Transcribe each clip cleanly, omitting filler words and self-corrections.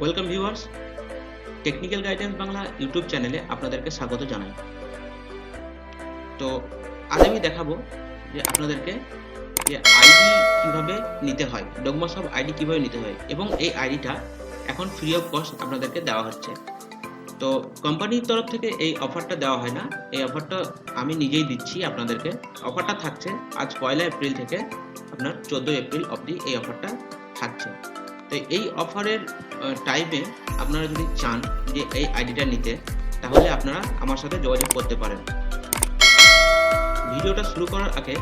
Welcome viewers, technical guidance Bangla YouTube চ্যানেলে আপনাদেরকে স্বাগত জানাই। তো আজ আমি দেখাবো যে আপনাদেরকে যে আইডি কিভাবে নিতে হয়, ডোগমাসব আইডি কিভাবে নিতে হয়, এবং এই আইডিটা এখন ফ্রি অফ কস্ট আপনাদেরকে দেওয়া হচ্ছে। তো কোম্পানির তরফ থেকে এই অফারটা দেওয়া হয় না, এই অফারটা আমি নিজেই দিচ্ছি আপনাদেরকে। অফারটা থাকছে আজ 1 এপ্রিল থেকে আপনার 14 এপ্রিল অবধি এই অফারটা থাকছে। তো এই অফারের টাইমে আপনারা যদি চান যে এই আইডিটা নিতে, তাহলে আপনারা আমার সাথে যোগাযোগ করতে পারেন। ভিডিওটা শুরু করার আগে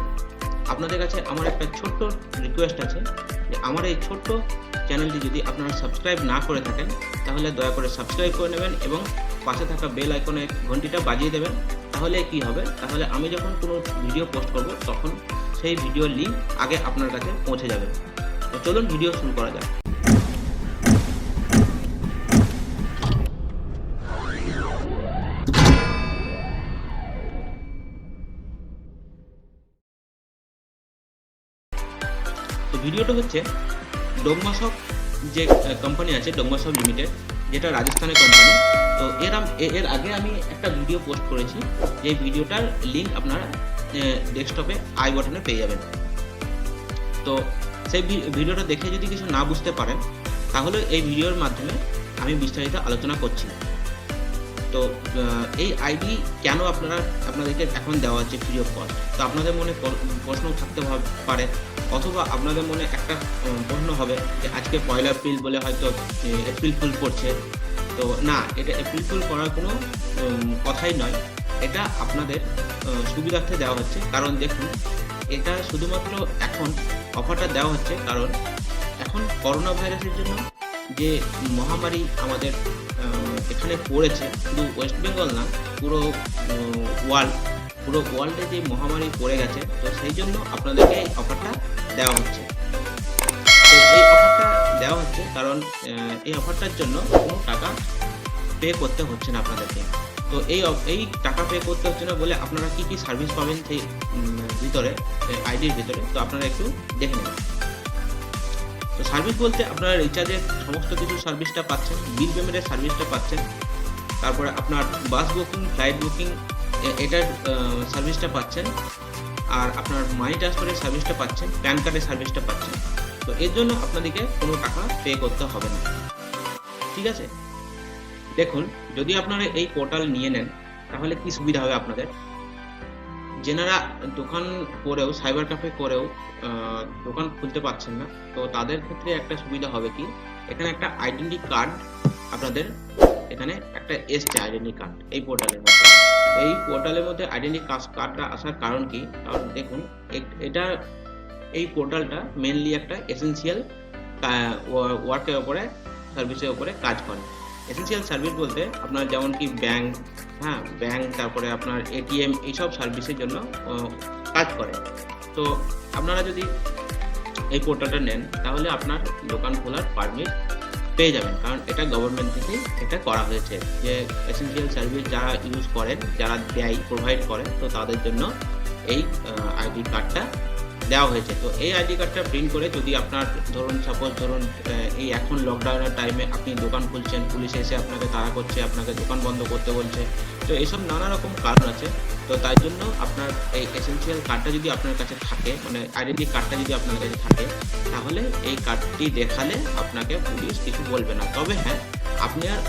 আপনাদের কাছে আমার একটা ছোট্ট রিকোয়েস্ট আছে যে আমার এই ছোট্ট চ্যানেলটি যদি আপনারা সাবস্ক্রাইব না করে থাকেন, তাহলে দয়া করে সাবস্ক্রাইব করে নেবেন এবং পাশে থাকা বেল আইকনে ঘন্টিটা বাজিয়ে দেবেন। তাহলে কি হবে, তাহলে আমি যখন কোনো ভিডিও পোস্ট করব তখন সেই ভিডিওর লিঙ্ক আগে আপনার কাছে পৌঁছে যাবে। তো চলুন ভিডিও শুরু করা যাক। তো ভিডিওটা হচ্ছে ডোগমাসব যে কোম্পানি আছে, ডোগমাসব লিমিটেড, যেটা রাজস্থানের কোম্পানি। তো এর আগে আমি একটা ভিডিও পোস্ট করেছি, যে ভিডিওটার লিঙ্ক আপনারা ডেস্কটপে আই বাটনে পেয়ে যাবেন। তো সেই ভিডিওটা দেখে যদি কিছু না বুঝতে পারেন, তাহলে এই ভিডিওর মাধ্যমে আমি বিস্তারিত আলোচনা করছি। তো এই আইডি কেন আপনাদেরকে এখন দেওয়া হচ্ছে ফ্রি অফ কস্ট? তো আপনাদের মনে প্রশ্ন থাকতে পারে, অথবা আপনাদের মনে একটা প্রশ্ন হবে যে আজকে 1 এপ্রিল বলে হয়তো এপ্রিল ফুল করছে। তো না, এটা এপ্রিল ফুল করার কোনো কথাই নয়। এটা আপনাদের সুবিধার্থে দেওয়া হচ্ছে। কারণ দেখুন, এটা শুধুমাত্র এখন অফারটা দেওয়া হচ্ছে কারণ এখন করোনা ভাইরাসের জন্য যে মহামারী আমাদের এখানে পড়েছে, শুধু ওয়েস্ট বেঙ্গল না, পুরো ওয়ার্ল্ডে যে মহামারী পড়ে গেছে, তো সেই জন্য আপনাদেরকে এই অফারটা দেওয়া হচ্ছে। তো এই অফারটা দেওয়া হচ্ছে কারণ এই অফারটার জন্য কোনো টাকা পে করতে হচ্ছে না আপনাদেরকে। তো এই টাকা পে করতে হচ্ছে না বলে আপনারা কি কি সার্ভিস পাবেন সেই ভিতরে, আইডির ভিতরে, তো আপনারা একটু দেখে নেবেন। তো সার্ভিস বলতে আপনারা রিচার্জের সমস্ত কিছু সার্ভিসটা পাচ্ছেন, বিল পেমেন্টের সার্ভিসটা পাচ্ছেন, তারপরে আপনার বাস বুকিং, ফ্লাইট বুকিং এটার সার্ভিসটা পাচ্ছেন, আর আপনার মানি ট্রান্সফারের সার্ভিসটা পাচ্ছেন, প্যান কার্ডের সার্ভিসটা পাচ্ছেন। তো এর জন্য আপনাদেরকে কোনো টাকা পে করতে হবে না, ঠিক আছে? দেখুন, যদি আপনারা এই পোর্টাল নিয়ে নেন, তাহলে কি সুবিধা হবে আপনাদের। যেনারা দোকান করেও, সাইবার ক্যাফে করেও দোকান খুলতে পারছেন না, তো তাদের ক্ষেত্রে একটা সুবিধা হবে কি, এখানে একটা আইডেন্টি কার্ড আপনাদের এখানে একটা এসছে, আইডেন্টি কার্ড এই পোর্টালের মধ্যে। এই পোর্টালের মধ্যে আইডেন্টি কার্ডটা আসার কারণ কি, কারণ দেখুন এই পোর্টালটা মেনলি একটা এসেনশিয়াল ওয়ার্কের ওপরে, সার্ভিসের ওপরে কাজ করে। এসেনশিয়াল সার্ভিস বলতে আপনার যেমন কি ব্যাংক, তারপরে আপনার এটিএম, এইসব সার্ভিসের জন্য কাজ করে। তো আপনারা যদি এই পোর্টালটা নেন, তাহলে আপনার দোকান খোলার পারমিট পেয়ে যাবেন, কারণ এটা গভর্নমেন্ট থেকে এটা করা হয়েছে যে এসেনশিয়াল সার্ভিস যারা ইউজ করেন, যারা প্রোভাইড করেন, তো তাদের জন্য এই আইডি কার্ডটা দেওয়া হয়েছে। তো এই আইডি কার্ডটা প্রিন্ট করে যদি আপনার ধরুন এই এখন লকডাউনের টাইমে আপনি দোকান খুলছেন, পুলিশ এসে আপনাকে তাড়া করছে, আপনাকে দোকান বন্ধ করতে বলছে, তো এইসব নানা রকম কারণ আছে। তো তাই জন্য আপনার এই এসেনশিয়াল কার্ডটা যদি আপনার কাছে থাকে, মানে আইডেন্টি কার্ডটা যদি আপনার কাছে থাকে, তাহলে এই কার্ডটি দেখালে আপনাকে পুলিশ কিছু বলবে না। তবে হ্যাঁ,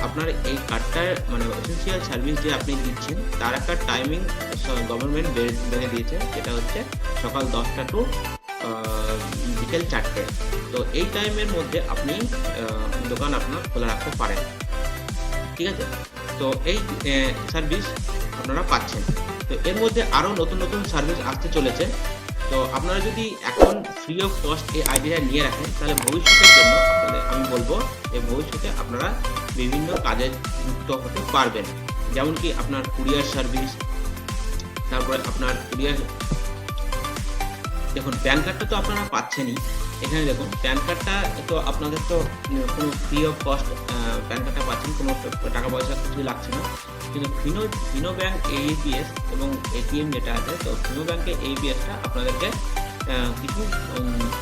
আপনার এই কার্ডটার মানে এসেনশিয়াল সার্ভিস যে আপনি দিচ্ছেন, তার একটা টাইমিং গভর্নমেন্ট বেঁধে দিয়েছে, যেটা হচ্ছে সকাল 10টা টু বিকেল 4টে। তো এই টাইমের মধ্যে আপনি দোকান আপনার খোলা রাখতে পারেন, ঠিক আছে? তো এই সার্ভিস আপনারা পাচ্ছেন। তো এর মধ্যে আরও নতুন নতুন সার্ভিস আসতে চলেছে। তো আপনারা যদি এখন ফ্রি অফ কস্ট এই আইডিয়া নিয়ে রাখেন, তাহলে ভবিষ্যতের জন্য আমি বলবো যে ভবিষ্যতে আপনারা বিভিন্ন কাজে যুক্ত হতে পারবেন। যেমন কি আপনার কুরিয়ার সার্ভিস, তারপরে আপনার দেখুন প্যান কার্ডটা তো আপনারা পাচ্ছেনই। এখানে দেখুন প্যান কার্ডটা তো আপনাদের তো কোনো ফ্রি অফ কস্ট প্যান কার্ডটা পাচ্ছেন, কোনো টাকা পয়সা কিছু লাগছে না। কিন্তু ফিনো ব্যাংক AEPS এবং এটিএম যেটা আছে, তো ফিনো ব্যাংকের AEPSটা আপনাদেরকে কিছু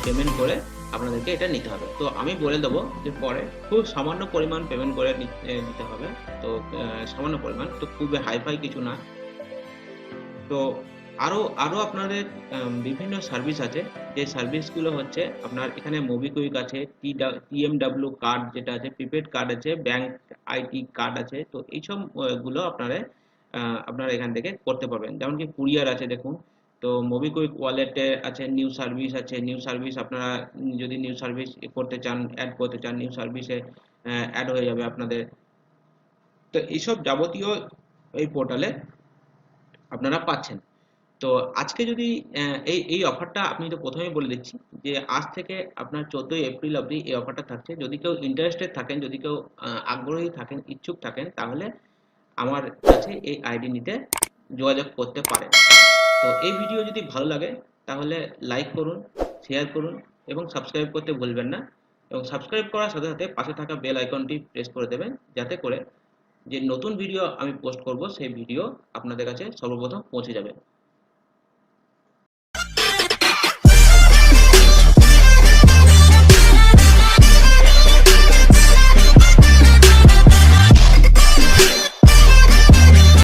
পেমেন্ট করে আপনাদেরকে এটা নিতে হবে। তো আমি বলে দেবো যে পরে খুব সামান্য পরিমাণ পেমেন্ট করে নিতে হবে। তো সামান্য পরিমাণ, তো খুবই হাইফাই কিছু না। তো আরও আরও আপনাদের বিভিন্ন সার্ভিস আছে, যে সার্ভিসগুলো হচ্ছে আপনার এখানে মোবিকুইক আছে, টিএমডাব্লিউ কার্ড যেটা আছে, প্রিপেড কার্ড আছে, ব্যাংক আইটি কার্ড আছে। তো এইসব গুলো আপনারা এখান থেকে করতে পারবেন। যেমন কি কুরিয়ার আছে দেখুন। তো মোবিকুইক ওয়ালেটে আছে নিউ সার্ভিস আছে। নিউ সার্ভিস আপনারা যদি নিউ সার্ভিস করতে চান, অ্যাড করতে চান, নিউ সার্ভিসে অ্যাড হয়ে যাবে আপনাদের। তো এইসব যাবতীয় এই পোর্টালে আপনারা পাচ্ছেন। তো আজকে যদি এই অফারটা আপনি তো প্রথমেই বলে দিচ্ছি যে আজ থেকে আপনার 14ই এপ্রিল অবধি এই অফারটা থাকছে। যদি কেউ ইন্টারেস্টেড থাকেন, যদি কেউ আগ্রহী থাকেন, ইচ্ছুক থাকেন, তাহলে আমার কাছে এই আইডি নিতে যোগাযোগ করতে পারেন। তো এই ভিডিও যদি ভালো লাগে তাহলে লাইক করুন, শেয়ার করুন এবং সাবস্ক্রাইব করতে ভুলবেন না। এবং সাবস্ক্রাইব করার সাথে সাথে পাশে থাকা বেল আইকনটি প্রেস করে দেবেন, যাতে করে যে নতুন ভিডিও আমি পোস্ট করব সেই ভিডিও আপনাদের কাছে সর্বপ্রথম পৌঁছে যাবে।